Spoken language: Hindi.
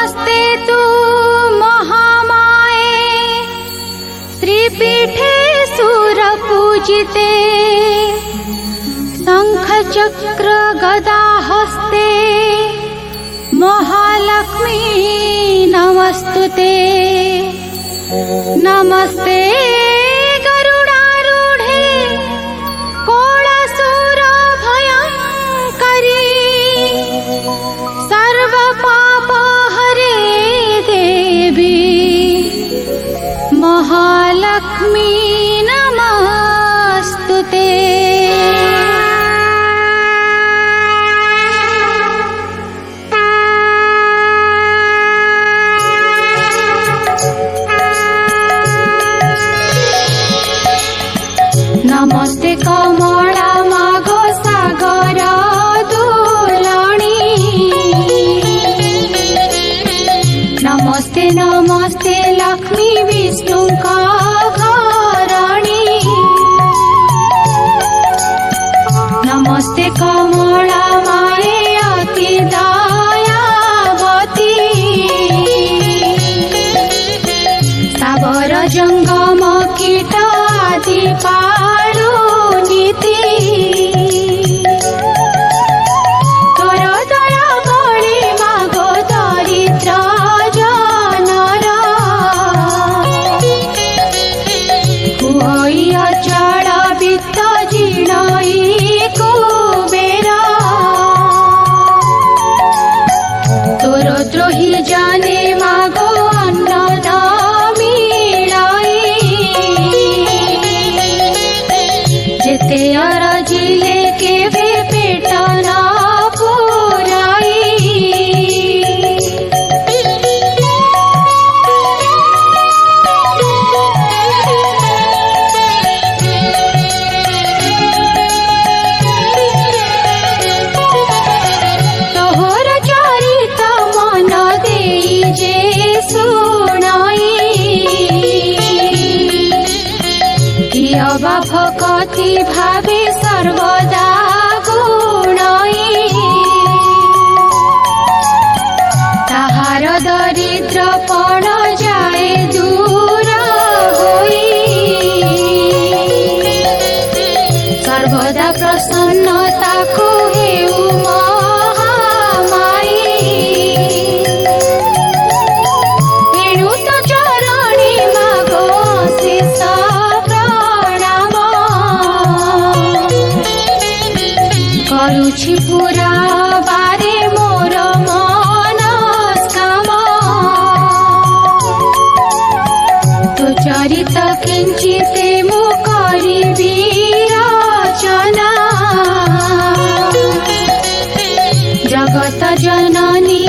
नमस्ते तु महामाये श्रीपीठे सुरपूजिते शंखचक्र गदा हस्ते महालक्ष्मी नमस्तुते। नमस्ते गरुडारूढे कोलासुर भयंकरी सर्व पाप हरे देवी महालक्ष्मी नमस्तुते। नमस्ते कमला मागो सागर दुलणी नमस्ते नमस्ते लक्ष्मी विष्णु का घरणी नमस्ते कमला माये अति दयावती सावर जंगम कीट आदि पालु नीति तोर दया बळी मागो दरिद्र जनर हुई अचल वित्त जीर्णई कुबेर तोर द्रोही जाने मागो अन्नद जेते अरजिले केवे पेट न पुराई तोहर चरित मन देई जे सुनाई किया भक्ति भावे सर्वदा गुणई ताहार दरिद्र पण जाए दूर होई सर्वदा प्रसन्नता को हेउ महामाई एणु तो चरणी मागो शेष करुछि पूरा बारे मोर मनस्काम तो चरित किंचिते मु करिबी रचना जगत जननी